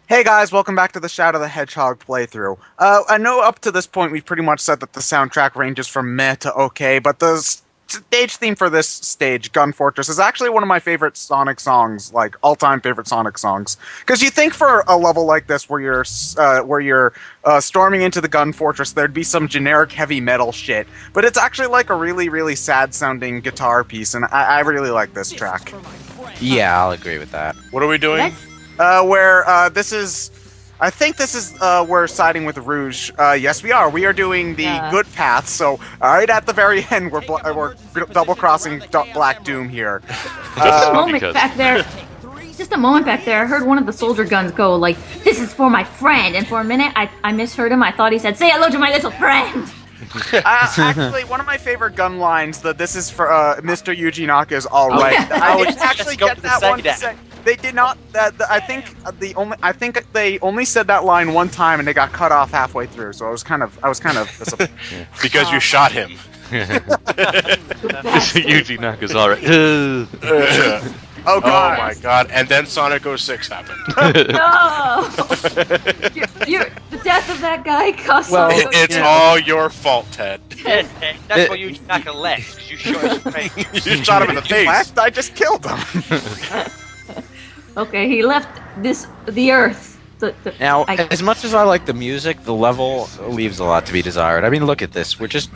Hey guys, welcome back to the Shadow the Hedgehog playthrough. I know up to this point we've pretty much said that the soundtrack ranges from meh to okay, but the stage theme for this stage, Gun Fortress, is actually one of my favorite Sonic songs, like all-time favorite Sonic songs. Because you think for a level like this where you're storming into the Gun Fortress, there'd be some generic heavy metal shit, but it's actually like a really, really sad-sounding guitar piece, and I really like this track. Yeah, I'll agree with that. What are we doing? This is, I think this is, we're siding with Rouge. Yes, we are. We are doing the good path. So, right at the very end, we're double crossing Black Doom here. Just a moment back there. Just a moment back there. I heard one of the soldier guns go like, "This is for my friend," and for a minute, I misheard him. I thought he said, "Say hello to my little friend." Actually, one of my favorite gun lines, "This is for Mr. Yuji Naka is all right." I didn't actually get that one to say. They did not. I think they only said that line one time, and they got cut off halfway through. So I was kind of disappointed. Because you shot him. Yuji Naka's alright. Oh god! Oh my god! And then Sonic 06 happened. No! The death of that guy cost. Well, It's all your fault, Ted. That's why you Naka left, because you shot his face. You shot him in the face. Last, I just killed him. Okay, he left the Earth. Now, as much as I like the music, the level leaves a lot to be desired. I mean, look at this. We're just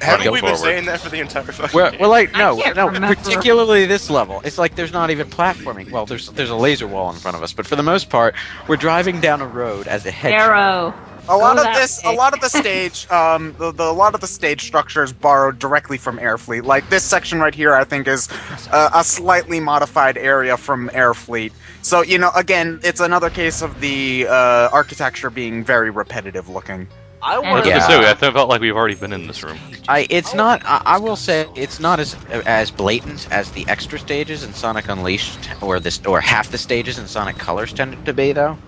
Haven't go we been forward. saying that for the entire fucking We're like, no, can't no, remember. particularly this level. It's like there's not even platforming. Well, there's a laser wall in front of us, but for the most part, we're driving down a road as a hedgehog. Arrow. A lot Go of that this, a way. lot of the stage, a lot of the stage structure is borrowed directly from Airfleet. Like this section right here, I think is a slightly modified area from Airfleet. So you know, again, it's another case of the architecture being very repetitive looking. I And- want Yeah. I felt like we've already been in this room. It's not. I will say it's not as blatant as the extra stages in Sonic Unleashed, or half the stages in Sonic Colors tended to be, though.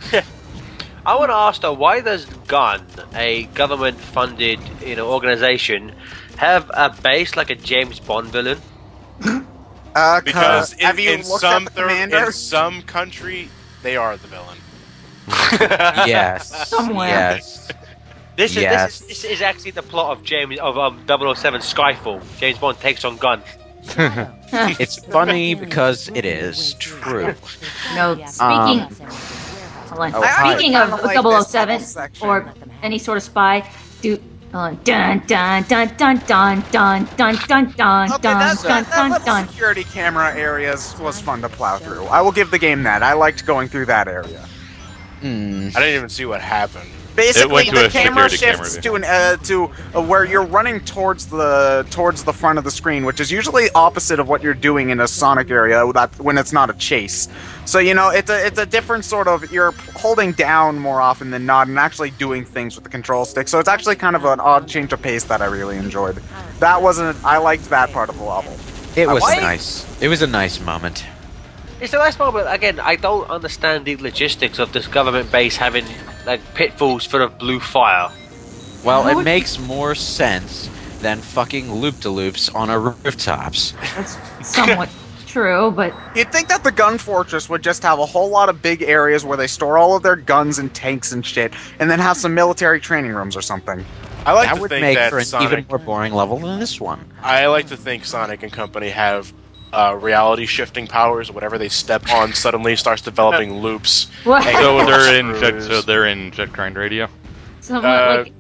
I want to ask though, why does GUN, a government-funded, organization, have a base like a James Bond villain? Because have you in looked some at the commander? in some country, they are the villain. Yes. Somewhere. Yes. This is actually the plot of 007 Skyfall. James Bond takes on GUN. It's funny because it is true. No, speaking. Hold on. Oh, hi. Speaking I of kinda like this 007 whole section. or any sort of spy, dun dun dun dun dun dun dun dun dun dun Okay, dun that dun little dun. security camera areas was fun to plow through. I will give the game that. I liked going through that area. Hmm. I didn't even see what happened. Basically, went to the a camera security shifts camera to where you're running towards the front of the screen, which is usually opposite of what you're doing in a Sonic area when it's not a chase. So you know, it's a different sort of, you're holding down more often than not and actually doing things with the control stick. So it's actually kind of an odd change of pace that I really enjoyed. I liked that part of the level. It was Why- nice. It was a nice moment. It's a nice moment. Again, I don't understand the logistics of this government base having like pitfalls full of blue fire. Well, How it would- makes more sense than fucking loop-de-loops on our rooftops. That's somewhat true, but You'd think that the gun fortress would just have a whole lot of big areas where they store all of their guns and tanks and shit, and then have some military training rooms or something. I like That to would think make that for an Sonic. even more boring level than this one. I like to think Sonic and company have reality shifting powers. Whatever they step on suddenly starts developing loops. what? Hey, So Screws. they're in Jet Grind Radio. Somewhat like.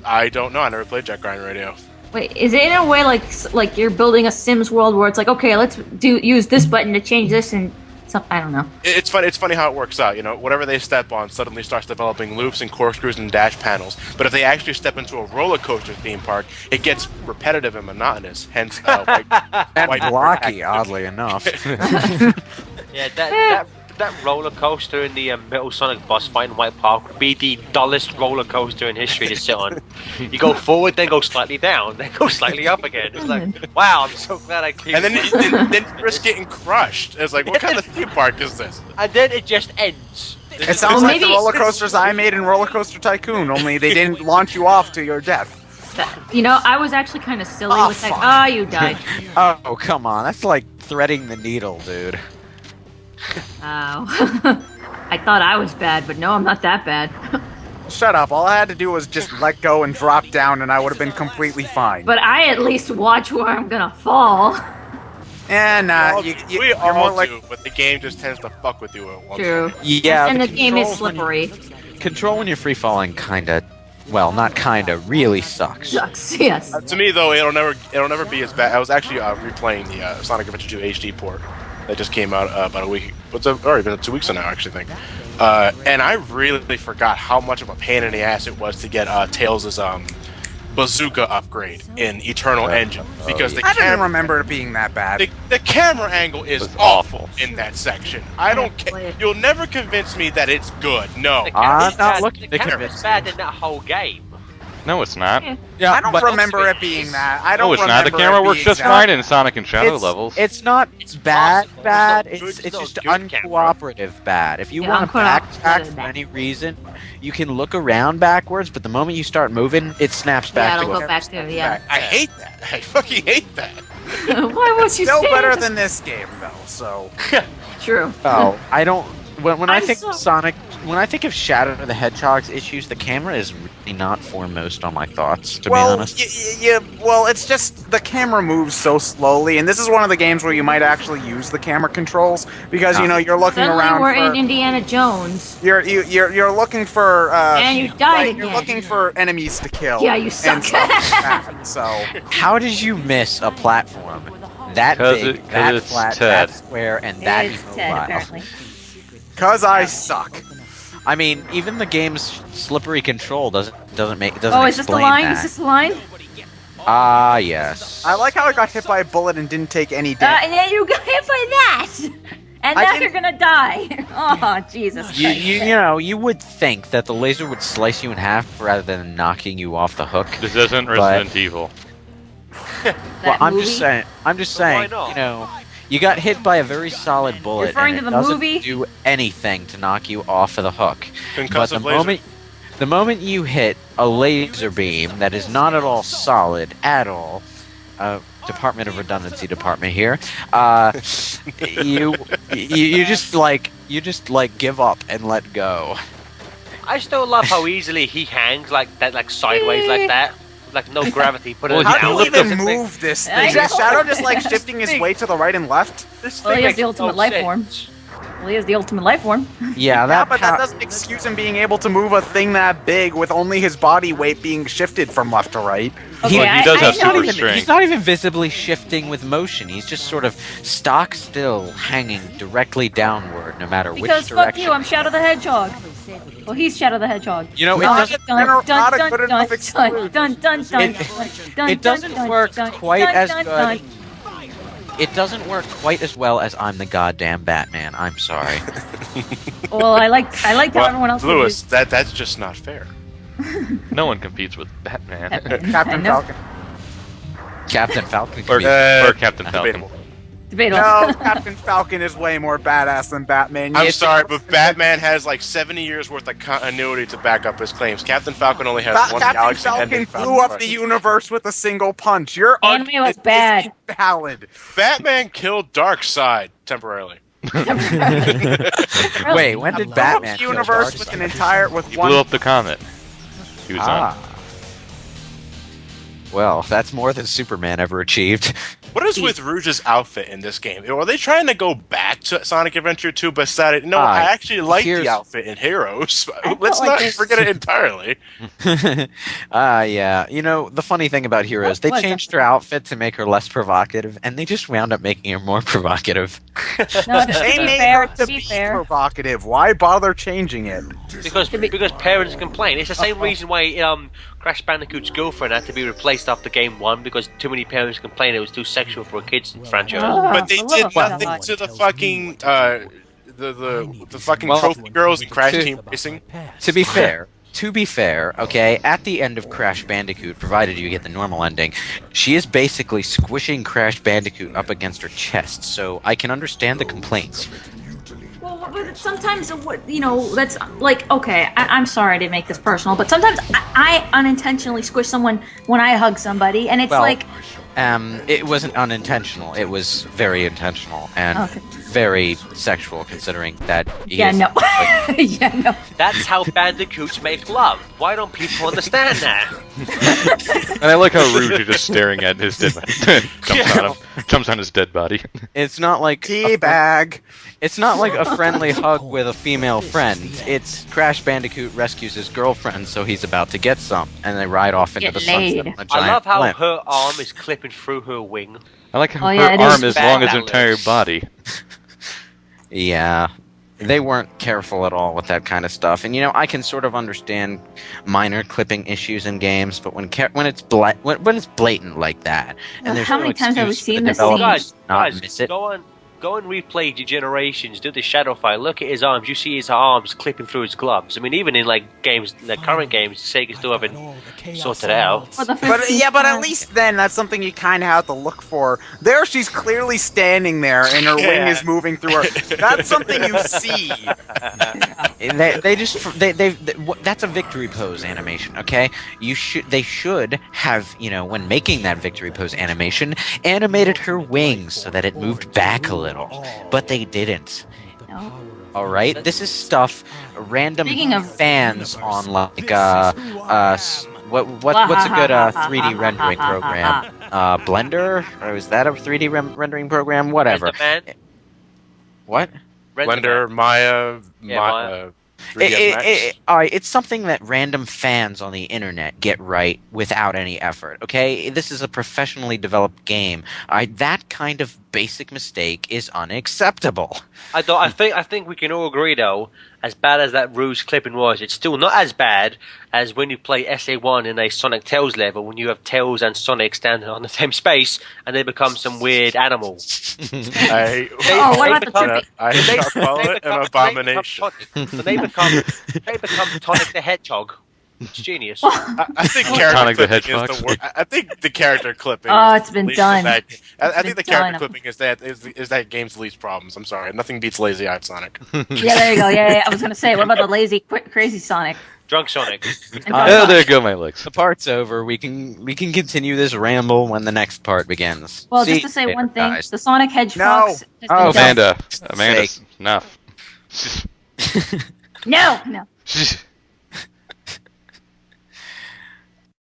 I don't know. I never played Jet Grind Radio. Wait, is it in a way like you're building a Sims world where it's like, okay, let's use this button to change this and some, I don't know. It's funny. It's funny how it works out. You know, whatever they step on suddenly starts developing loops and corkscrews and dash panels. But if they actually step into a roller coaster theme park, it gets repetitive and monotonous. Hence, And white blocky, bird oddly enough. Yeah, that roller coaster in the Metal Sonic boss fight in White Park would be the dullest roller coaster in history to sit on. You go forward, then go slightly down, then go slightly up again. It's like, wow, I'm so glad I came. And then you risk getting crushed. It's like, what kind of theme park is this? And then it just ends. It sounds Well, like the maybe- roller coasters I made in Roller Coaster Tycoon, only they didn't launch you off to your death. You know, I was actually kind of silly Oh, with that. fuck. Ah, you died. Oh, come on. That's like threading the needle, dude. Ow. I thought I was bad, but no, I'm not that bad. Shut up. All I had to do was just let go and drop down, and I would have been completely fine. But I at least watch where I'm gonna fall. And we you're all more like do, but the game just tends to fuck with you at once. True. Yeah, And the game is controls when- slippery. Control when you're free falling kinda, well, not kinda, really sucks. Sucks. Yes. To me, though, it'll never be as bad. I was actually replaying the Sonic Adventure 2 HD port that just came out about a week. It's already been 2 weeks now, I actually think. And I really forgot how much of a pain in the ass it was to get Tails' bazooka upgrade in Eternal Engine because the I didn't camera. remember it being that bad. The camera angle is was awful awful. in that section. I don't care. You'll never convince me that it's good. No. The camera's not bad- looking the to camera's convince bad in that whole game. No, it's not. Yeah. Yeah, I don't but remember it being that. I don't No, it's not. remember The camera it works being just that. fine in Sonic and Shadow it's, levels. It's not bad, possible. bad. It's not It's good, it's just not good uncooperative bad. If you Yeah, want to uncooperative backtrack for bad. any reason, you can look around backwards, but the moment you start moving, it snaps back Yeah, to it'll a go back to yeah. I hate that. I fucking hate that. Why was you Still say better that? than this game, though. So True. Oh, I don't. When I I'm think so- Sonic, when I think of Shadow the Hedgehog's issues, the camera is really not foremost on my thoughts. To be honest, well, it's just the camera moves so slowly, and this is one of the games where you might actually use the camera controls because you know you're looking Suddenly around. we're for, in Indiana Jones. You're looking for And you died like, You're again. looking for enemies to kill. Yeah, you and suck. stuff like that. So how did you miss a platform that 'Cause big, it- 'cause that it's flat, Ted. that square, and that It's Ted, immobile? apparently. cause I suck. I mean, even the game's slippery control doesn't Oh, is this the explain line? that. Is this the line? Ah, yes. I like how I got hit by a bullet and didn't take any damage. And then you got hit by that! And I now didn't- you're gonna die! Oh, Jesus You, Christ. you know, you would think that the laser would slice you in half rather than knocking you off the hook. This isn't Resident Evil. Well, That I'm movie? just saying. I'm just Why saying. not? You know, you got hit by a very solid bullet, Referring and to it the doesn't movie? do anything to knock you off of the hook. But Concussive laser. the moment you hit a laser beam that is not at all solid at all, Department of Redundancy department here, you just give up and let go. I still love how easily he hangs like that, like sideways like that, like no gravity. But Well, it he How down. do you looked even up This thing- move this I thing? know. Is Shadow just like shifting his way to the right and left? This Well, he thing has the makes no ultimate life form. sense. Well, he has the ultimate life form. Yeah, Yeah, that but that pow- doesn't excuse him being able to move a thing that big with only his body weight being shifted from left to right. Okay, Well, he does have he's not super even, strength. he's not even visibly shifting with motion. He's just sort of stock still, hanging directly downward, no matter Because which fuck direction. you, I'm Shadow the Hedgehog. Well, he's Shadow the Hedgehog. You know, it Dun, doesn't- dun, not dun, a dun, good dun, enough dun, exclude. dun, dun, dun, It- dun, it dun, doesn't dun, work dun, quite dun, as dun, good. dun. It doesn't work quite as well as I'm the goddamn Batman. I'm sorry. Well, I liked how everyone else Lewis, that's just not fair. No one competes with Batman. Captain know. Falcon. Captain Falcon. or, Could be, or Captain Falcon. Debatable. Debatable. No, Captain Falcon is way more badass than Batman. I'm Yes, sorry, but Batman has like 70 years worth of continuity to back up his claims. Captain Falcon only has one Captain galaxy Falcon ending. blew up the universe with a single punch. Your Anime argument was bad. is invalid. Batman killed Darkseid temporarily. Wait, when did Blew up Batman the kill universe with Darkseid? an entire with He one. blew up the comet. He was on. Ah. Well, that's more than Superman ever achieved. What is with Rouge's outfit in this game? Are they trying to go back to Sonic Adventure 2 but decided, no, I actually like here's- the outfit in Heroes. felt Let's like not this- forget it entirely. Yeah. You know, the funny thing about Heroes, they What was changed that? her outfit to make her less provocative, and they just wound up making her more provocative. No, They to be made fair, her to be fair. provocative. Why bother changing it? Because parents complain. It's the same reason why Crash Bandicoot's girlfriend had to be replaced after game 1 because too many parents complained it was too sexual for a kids franchise. But they I did love nothing that. to the fucking the fucking Well, trophy girls and Crash to- Team Racing. To be fair, okay, at the end of Crash Bandicoot, provided you get the normal ending, she is basically squishing Crash Bandicoot up against her chest, so I can understand the complaints. Well, but sometimes, that's like, okay, I'm sorry to make this personal, but sometimes I unintentionally squish someone when I hug somebody, and it's Well, like, it wasn't unintentional, it was very intentional, and okay. very sexual, considering that. Yeah, no. Yeah, no. That's how bandicoots make love. Why don't people understand that? And I like how Rouge is just staring at his dead body. Jumps on his dead body. It's not like Teabag. It's not like a friendly hug with a female friend. It's Crash Bandicoot rescues his girlfriend, so he's about to get some, and they ride off into Get the sunset laid. on a I giant love how blimp. her arm is clipping through her wing. I like how Oh, yeah, her it arm is is long as bad her entire balance. body. Yeah, they weren't careful at all with that kind of stuff. And I can sort of understand minor clipping issues in games, but when it's blatant like that, and there's How no many times have we excuse for seen the this developers scene? to not Guys, miss it. go and replay Generations. Do the shadow fight. Look at his arms. You see his arms clipping through his gloves. I mean, even in games, current games, Sega still haven't sorted it out. For the But 15th yeah, but at time. least then that's something you kind of have to look for. There, she's clearly standing there, and her wing Yeah. is moving through her. That's something you see. That's a victory pose animation, okay? They should have, when making that victory pose animation, animated her wings so that it moved back a little, but they didn't. No. All right, this is stuff random Speaking of- fans on what's a good 3D rendering program? Blender, or is that a 3D rendering program? Whatever. Render Man. What? Blender, Maya, Yeah, Maya. 3ds Max. All right, it's something that random fans on the internet get right without any effort. Okay, this is a professionally developed game. That kind of basic mistake is unacceptable. I think we can all agree though, as bad as that Rouge clipping was, it's still not as bad as when you play SA1 in a Sonic Tails level when you have Tails and Sonic standing on the same space and they become some weird animal. I what about the tripping? I shall call it an abomination. They become Tonic the Hedgehog. It's genius. I think Sonic character the clipping is Hedgehog. the worst. I think the character clipping. Oh, is it's been least done. of that- I think been the character done. clipping is that game's least problems. I'm sorry, nothing beats lazy-eyed Sonic. Yeah, there you go. Yeah, I was gonna say, what about the lazy, crazy Sonic? Drunk Sonic. And Oh, there go my legs. The part's over. We can continue this ramble when the next part begins. Well, See just to say you one thing, guys. the Sonic Hedgehog. No. has been Oh, done. Amanda, Sake. enough. No, no.